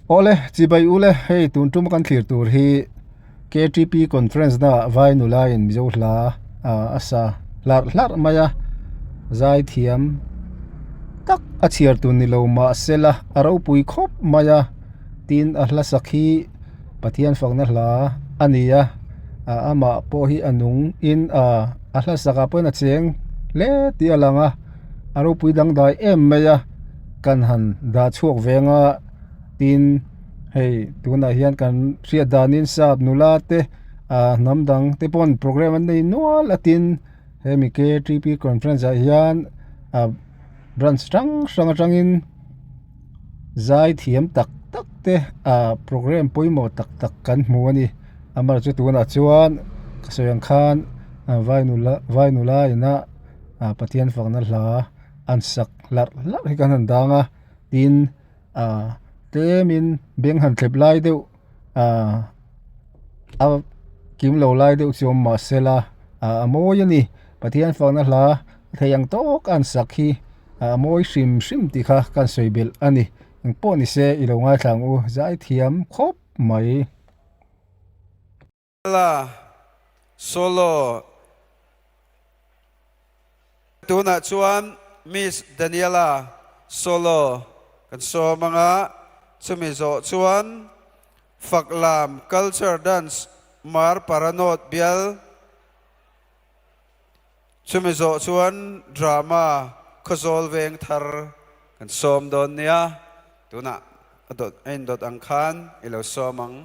Ole chibai ule hei tuntum kan thlir tur hi KTP conference da vai nula in mizo hla asa lar maya zai thiam tak a chiar tu ni lo ma sela aro pui khop maya tin a hla sakhi pathian fakna hla ania ama po hi anung in a hla saka pon a cheng le ti alanga aro pui dang dai em maya kan han da chuak venga tin hei tuna hian kan ria danin sap nula te namdang te pon program an nei nual atin hemi KTP conference a hian branch rang in zai thiam tak tak te program poimo tak tak kan hmu ani amar chu tuna chuan kasoyang khan vai nula ina pathian fakna hla an sak lar hi kan han danga tin temin beng han thlep lai deuh a kim lo lai deuh chom ma sela mawi ani pathian fakna hla theiang tok an sak hi mawi hrim ti kha kan soibel ani po ni se ilo ngai thlang u zai thiam khop mai la solo tuna chuan Miss Daniela solo kan so manga chumizo chuan faklam culture dance mar paranot bial chumizo chuan drama khazol veng thar kan som don nia tuna adot ein dot angkhan ilo somang.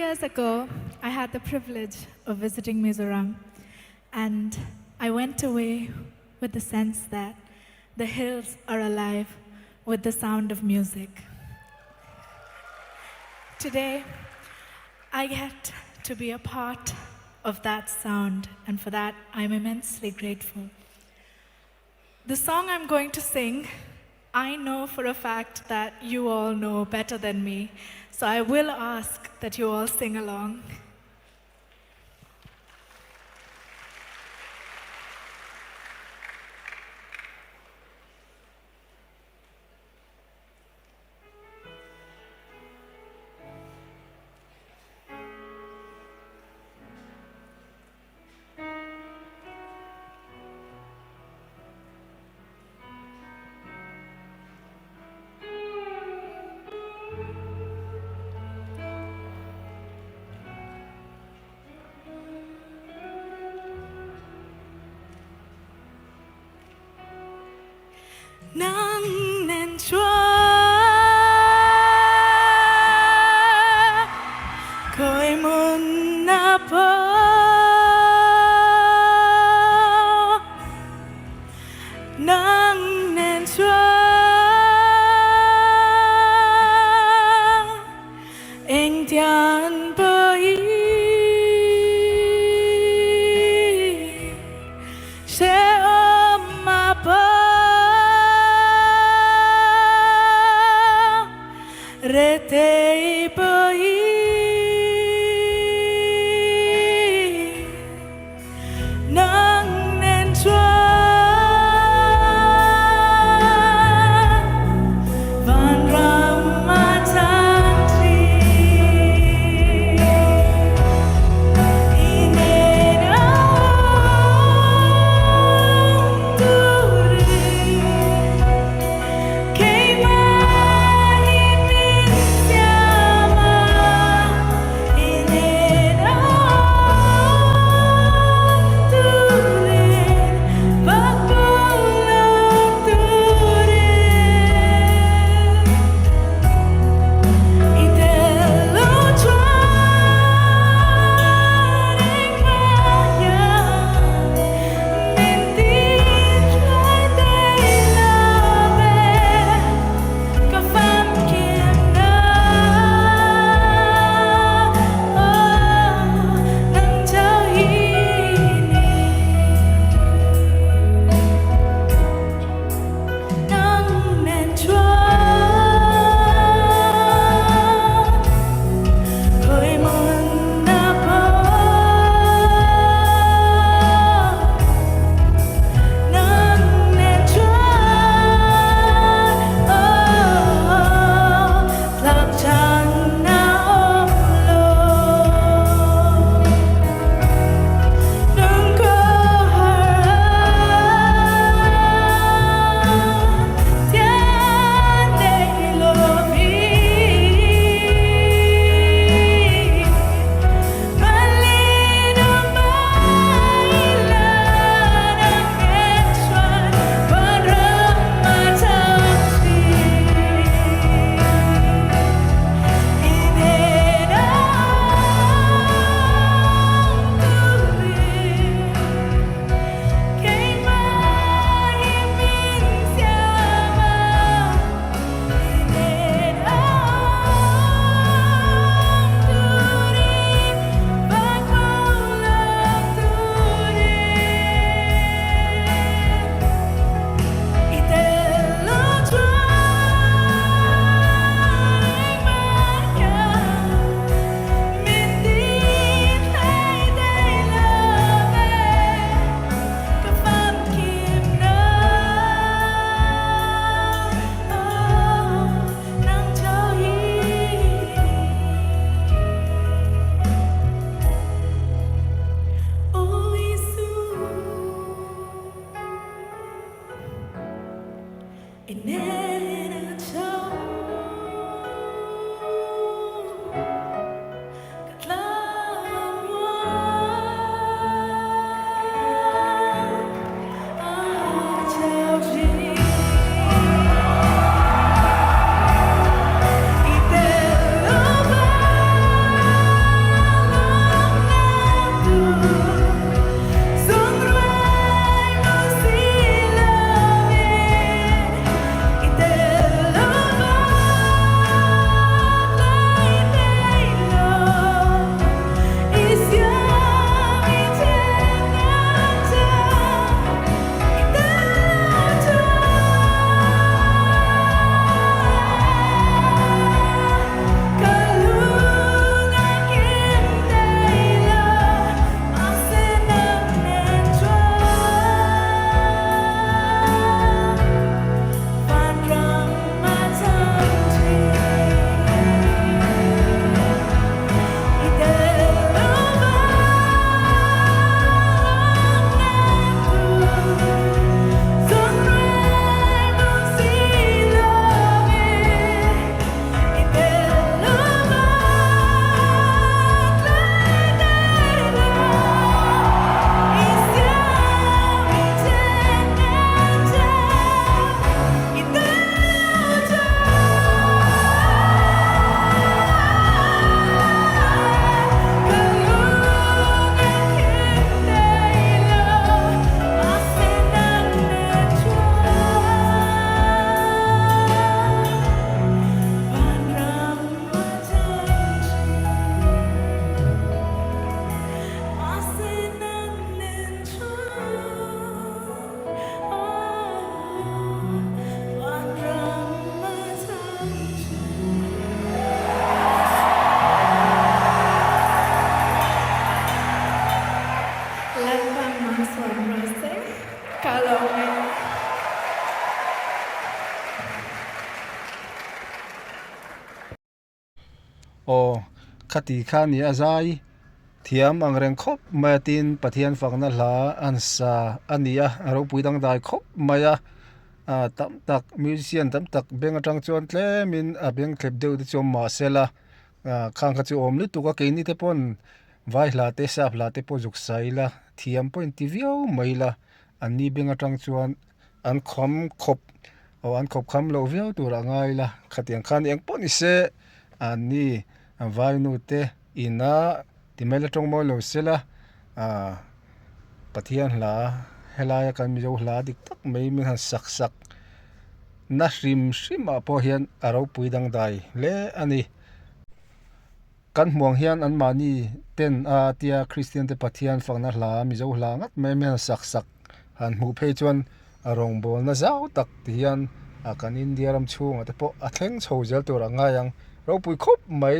Years ago, I had the privilege of visiting Mizoram, and I went away with the sense that the hills are alive with the sound of music. Today, I get to be a part of that sound, and for that, I'm immensely grateful. The song I'm going to sing, I know for a fact that you all know better than me, so I will ask that you all sing along. Nang nen chua koi mun na po nang nen chua eng tian boi se om ma po Retei boi khati kha ni azai thiam ang reng khop matin pathian fakna hla an sa ania aro puidang dai khop maya tam tak musician tam tak beng atang chuan tle min a beng thlep deuh te chom ma sela khang kha chu om lu tu ka ke ni te pon vai hla te sa hla te po juk saila thiam point ti viau maila ani beng atang chuan an khom khop o an khop kham lo viau tu ra ngai la khatiang khan eng pon ise ani vai nu te ina ti mela tong mo lo sela pathian hla helaya kan mi zo hla dik tak mai min han sak sak na hrim a po hian aro puidang dai le ani kan hmuang hian an mani ten a tia Christian te pathian fakna hla mi zo hla ngat mai men sak sak han hmu phei chuan a rong bol na zau tak ti hian kan India ram chhung ate po a thleng chho zel tur anga yang ro pui khop mai